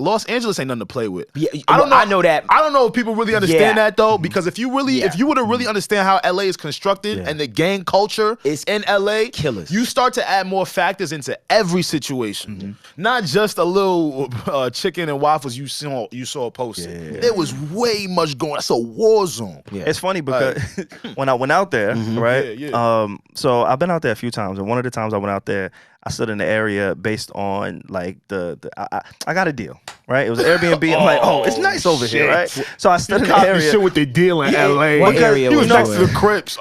Los Angeles ain't nothing to play with. Yeah, I don't know. I know that. I don't know if people really understand that though, because if you were to really understand how LA is constructed and the gang culture is in LA, killers. You start to add more factors into every situation, not just a little chicken and waffles you saw posted. There was way much going. That's a war zone. Yeah. It's funny because when I went out there, right? So I've been out there a few times, and one of the times I went out there, I stood in the area based on like I got a deal, right? It was an Airbnb. I'm like, oh, it's nice over here, right? So I stood in the area. Shit with the deal in LA. What area was next to the Crips?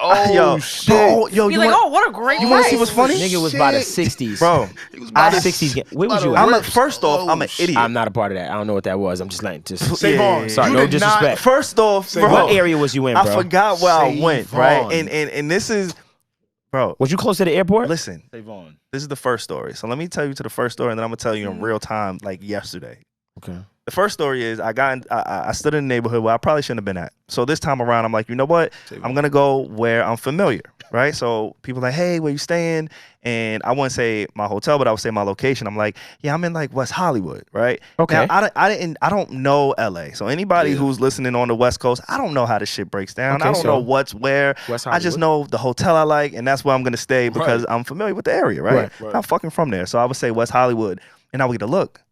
Shit. Bro, You're like, what a great You want to see what's funny? Nigga was by the 60s. Bro, By the 60s. Where was you at? First off, I'm an idiot. I'm not a part of that. I don't know what that was. I'm just like, Savon. Sorry, no disrespect. First off, bro, what area was you in, bro? I forgot where I went, right? And this is, bro. Was you close to the airport? Listen, this is the first story. So let me tell you to the first story, and then I'm gonna tell you in real time, like yesterday. Okay. The first story is I stood in the neighborhood where I probably shouldn't have been at. So this time around, I'm like, you know what? I'm gonna go where I'm familiar, right? So people are like, hey, where you staying? And I wouldn't say my hotel, but I would say my location. I'm like, yeah, I'm in like West Hollywood, right? Okay. Now, I don't know LA. So anybody who's listening on the West Coast, I don't know how this shit breaks down. Okay, I don't know what's where. I just know the hotel I like, and that's where I'm gonna stay because I'm familiar with the area, right? I'm fucking from there. So I would say West Hollywood, and I would get a look.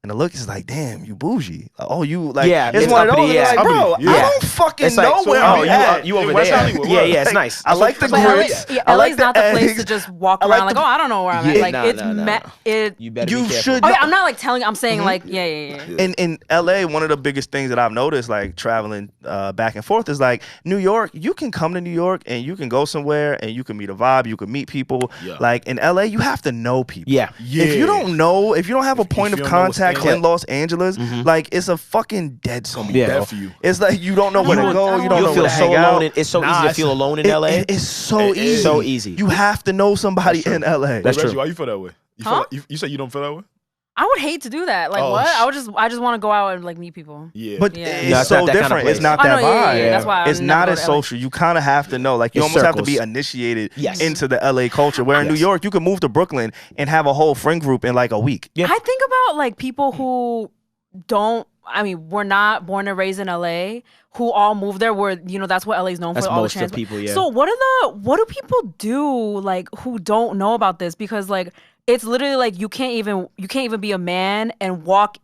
And the look is like, damn, you bougie. Oh, you like, it's one of those. Like, bro, I don't fucking know where I'm at. You over there. Yeah, it's nice. I like the grits. LA is not the place to just walk around like, oh, I don't know where I'm at. Like, it's you better be should. Oh, yeah, I'm not like telling. I'm saying like, yeah. In LA, one of the biggest things that I've noticed, like traveling back and forth, is like New York. You can come to New York and you can go somewhere and you can meet a vibe. You can meet people. Like in LA, you have to know people. Yeah. If you don't know, if you don't have a point of contact in Los Angeles, like it's a fucking dead zone. It's like you don't know where to go. You don't know where to hang out. It's so easy to feel alone in LA. It's so easy. So easy. You have to know somebody in LA. That's true. Why you feel that way? You say you don't feel that way? I would hate to do that. Like what? I just want to go out and like meet people. But it's so different. It's not that vibe. That's why it's not as social. You kind of have to know. Like you almost have to be initiated into the LA culture. Where in New York, you can move to Brooklyn and have a whole friend group in like a week. I think about like people who we're not born and raised in LA, who all moved there where, that's what LA's known for, all the transport. People, So what do people do like who don't know about this? Because like it's literally like you can't even be a man and walk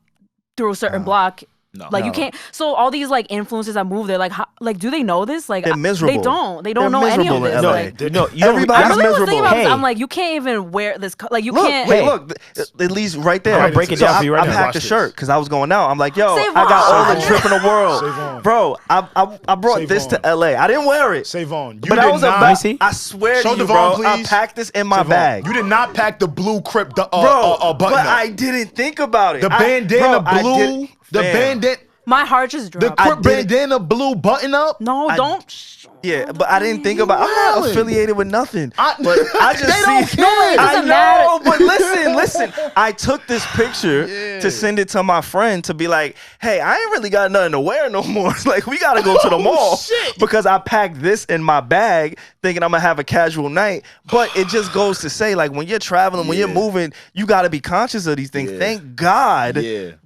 through a certain block. You can't. So all these like influencers that move there, like do they know this? Like they're miserable. They don't know any of this. Everybody's miserable. I'm like, you can't even wear this. Like you can't. Look, at least right there. Break it down for you right now. I packed a shirt because I was going out. I'm like, yo, I got all the trip in the world, bro. I brought this to LA. I didn't wear it. Savon, but I was I swear to you, bro. I packed this in my bag. You did not pack the blue Crip button up. But I didn't think about it. The bandana blue. The bandana. My heart just dropped. The Crip bandana blue button up. No, don't. Yeah, but I didn't think about. I'm not affiliated with nothing. But I just see. No, I know, but listen. I took this picture to send it to my friend to be like, hey, I ain't really got nothing to wear no more. It's like we gotta go to the mall because I packed this in my bag, thinking I'm gonna have a casual night. But it just goes to say, like, when you're traveling, when you're moving, you gotta be conscious of these things. Thank God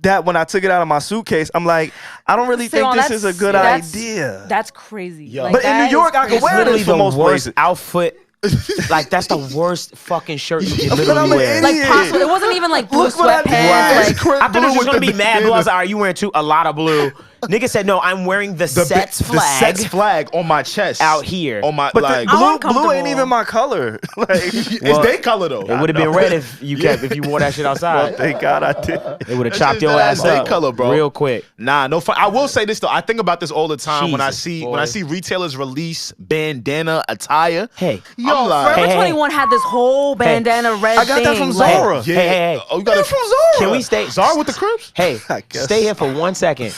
that when I took it out of my suitcase, I'm like, I don't really think this is a good idea. That's crazy. But in New York, I can wear this for most places. Outfit. Like that's the worst fucking shirt you can literally wear. Like possible. It wasn't even like blue sweatpants. I thought it was just gonna be mad blue. I was like, all right, you wearing a lot of blue. Nigga said, no, I'm wearing the Sets flag. The Sets flag on my chest. Out here. On my, but like, blue ain't even my color. It's their color though. It would have been red if you wore that shit outside. Well, thank God I did. It would have chopped your ass up. Color, bro. Real quick. Nah, no fun. I will say this though. I think about this all the time when I see retailers release bandana attire. Hey, yo, Forever 21 had this whole bandana red thing. I got that from Zara. Hey. Oh, you got it from Zara. Can we stay? Zara with the Crips? Hey, stay here for 1 second.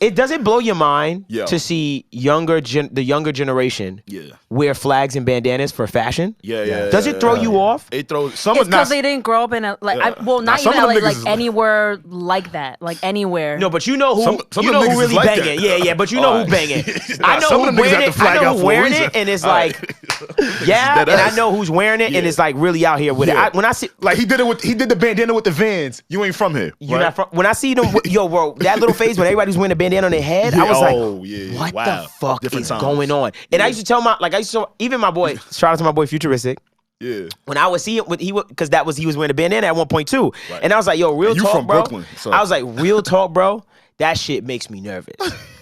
It doesn't blow your mind to see the younger generation wear flags and bandanas for fashion? Yeah. Does it throw you off? It throws. Some it's because they didn't grow up in a not even like anywhere like that, like anywhere. No, but you know who who really banging. Yeah, but you know who banging. I know who wearing it. I know who wearing it, and it's like Yeah, and I know who's wearing it, and it's like really out here with it. When I see, like he did the bandana with the Vans. You ain't from here. You're not from. When I see them, yo, bro, that little phase when everybody's wearing a bandana on their head, I was like, what the fuck is going on? And I used to tell even my boy, shout out to my boy Futuristic. Yeah. When I would see it, he was wearing a bandana at one point too, and I was like, "Yo, real talk, from bro." Brooklyn, so. I was like, "Real talk, bro." That shit makes me nervous.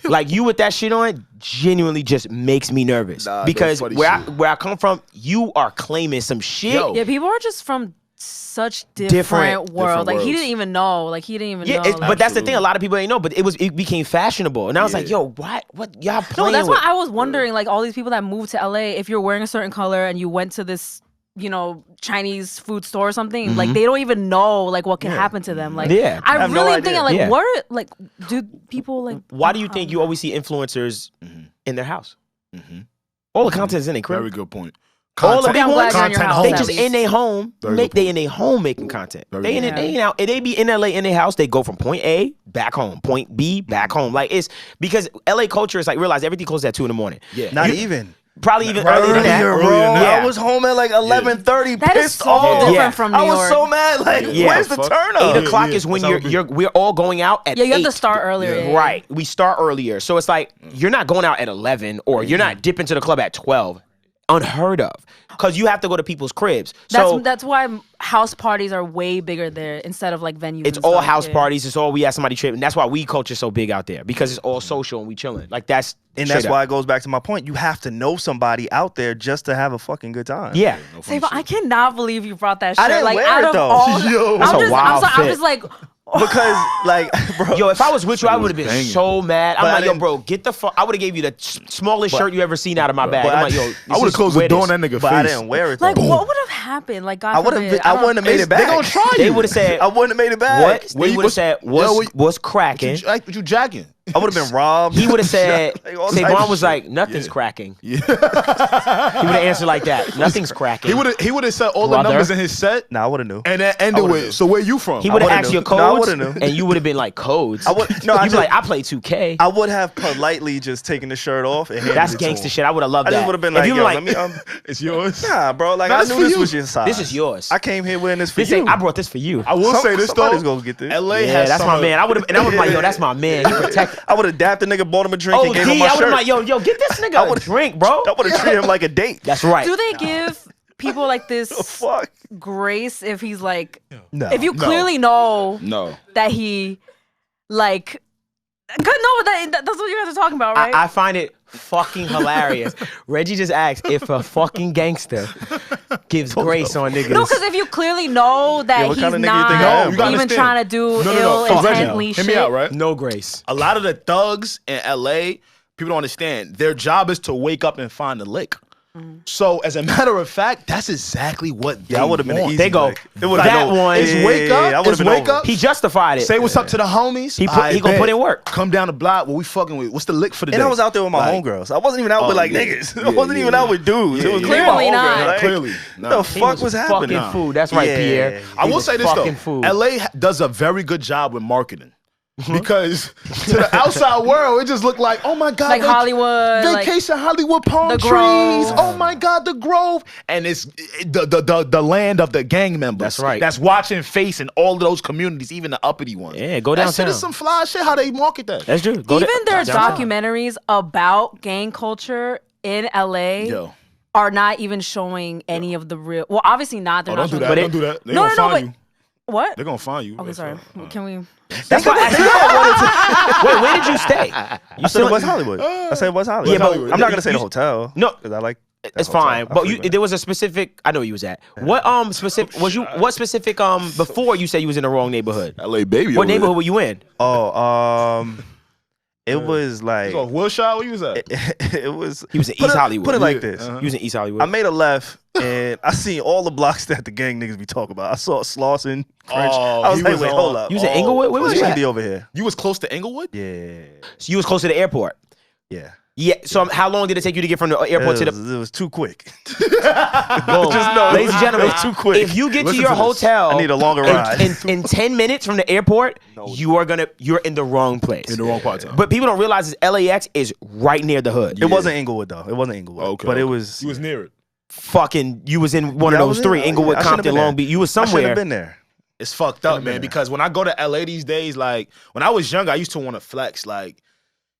Like you with that shit on, genuinely just makes me nervous because where I come from, you are claiming some shit. Yeah, people are just from such different world. Like he didn't even know. Like he didn't even know. Yeah, but that's the thing. A lot of people ain't know. But it became fashionable, and I was like, "Yo, what y'all playing?" No, that's why I was wondering. Like all these people that moved to LA, if you're wearing a certain color and you went to this, Chinese food store or something, like they don't even know like what can happen to them. Like I really am thinking like what like do people like why do you think you always see influencers in their house? All the content is in their crib. Very good point. All the big ones, content they just in their home. They in their home making content. They ain't out. They be in LA in their house. They go from point A back home, point B back home. Like it's because LA culture is like realize everything closes at 2 a.m. Yeah, not even. Probably even earlier than that, bro. I was home at like 11:30, that pissed is so off. different from New York. I was so mad. Like, where's the turn up? 8 o'clock is when we're all going out at 8. Yeah, you have to start earlier. Right, we start earlier, so it's like you're not going out at 11 or you're not dipping to the club at 12. Unheard of, because you have to go to people's cribs. So that's why house parties are way bigger there instead of like venues. It's all house parties. It's all we have somebody trip, and that's why weed culture is so big out there because it's all social and we chilling. Like that's why it goes back to my point. You have to know somebody out there just to have a fucking good time. Yeah. Saba, I cannot believe you brought that shit. I didn't like wear out it of though. all, I'm just like. Because like, bro, yo, if I was with you, I would have been so mad. I'm like, yo, bro, get the fuck. I would have gave you the smallest shirt you ever seen out of my bag. I'm like, yo, I would have closed the door on that nigga face. But I didn't wear it. Like, what would have happened? Like, God forbid. I wouldn't have made it back. They gonna try you. They would have said, I wouldn't have made it back. What? They would have said, what's cracking? What you jacking? I would have been robbed. He would have said, Savon was like, nothing's cracking. Yeah. He would have answered like that. Nothing's cracking. He would have said all the numbers in his set. Nah, I would have knew. And then ended with, so where you from? He would have asked your codes, knew. and you would have been like, codes. You'd be like, I play 2K. I would have politely just taken the shirt off. And that's gangster shit. I would have loved that. I just would have been like, yo, let me, it's yours? Nah, bro. Like, I knew this was your size. This is yours. I came here wearing this for you. I brought this for you. I will say this, though. Somebody's going to get this. LA has that's my man. I would have like, yo, that's my man. He protected. I would have dapped the nigga, bought him a drink, and gave him my shirt. I would have like, yo, get this nigga a drink, bro. I would have treated him like a date. That's right. Do they give people like this grace if he's like, if you clearly know that he like, good, no, that's what you guys are talking about, right? I find it fucking hilarious. Reggie just asked if a fucking gangster gives grace on niggas. No, because if you clearly know that he's not even trying to do ill intently shit. Hear me out, right? No grace. A lot of the thugs in LA, people don't understand. Their job is to wake up and find the lick. So, as a matter of fact, that's exactly what they would have been easy. They go, that one. It's wake up. It's wake up. He justified it. Say what's up to the homies. He gonna put in work. Come down the block. What we fucking with? What's the lick for the day? And I was out there with my homegirls. I wasn't even out with like niggas. I wasn't even out with dudes. It was clearly not. Clearly, the fuck was happening? Fucking food. That's right, Pierre. I will say this though. LA does a very good job with marketing. Because to the outside world, it just looked like, oh my God, like Hollywood, vacation, like Hollywood palm trees. Oh my God, the Grove, and it's the land of the gang members. That's right. That's watching face in all of those communities, even the uppity ones. Yeah, go downtown. That shit is some fly shit. How they market that? That's true. Even their documentaries about gang culture in LA. Are not even showing any of the real. Well, obviously not. They're not don't do showing that. Don't do that. They're gonna find you. What? They're gonna find you. Okay, sorry. Can we? That's why I Wait, where did you stay? I said West Hollywood. I said West Hollywood. Yeah, but I'm not gonna say the hotel. No, because I like. It's fine, but there was a specific. I know you was at. What specific was you? What specific before you said you was in the wrong neighborhood? LA baby. What neighborhood were you in? It was like Wilshire. Where you was at? It was. He was in East Hollywood. Put it like this. He was in East Hollywood. I made a left and I seen all the blocks that the gang niggas be talking about. I saw Slauson, Crunch. I was like, wait, hold up. You was in Inglewood? Where was you at? At? Be over here. You was close to Inglewood? Yeah. So you was close to the airport? Yeah. Yeah. So how long did it take you to get from the airport to the? It was too quick. Just know, ladies and gentlemen, it was too quick. If you get to your hotel, I need a longer ride. In 10 minutes from the airport, you're in the wrong place. In the wrong part of town. But people don't realize is LAX is right near the hood. It wasn't Inglewood though. It wasn't Inglewood. Okay. But it was. You was near it. fucking you was in one of those three, Inglewood, Compton, Long Beach. You was somewhere. I should have been there. It's fucked up, man, because when I go to LA these days, like when I was younger, I used to want to flex, like,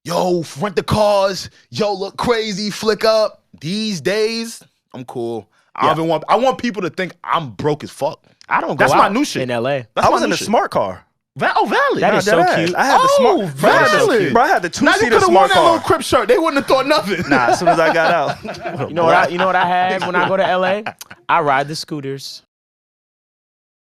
yo, rent the cars, yo, look crazy, flick up. These days, I'm cool. I want people to think I'm broke as fuck. I don't go That's out my new shit. in LA. I was in a smart car. Oh, valid. That is so cute. I had the smart. Valid. Bro, I had the Now you two-seater could have worn smart that car. little Crip shirt. They wouldn't have thought nothing. Nah, as soon as I got out. You know what I had when I go to LA? I ride the scooters.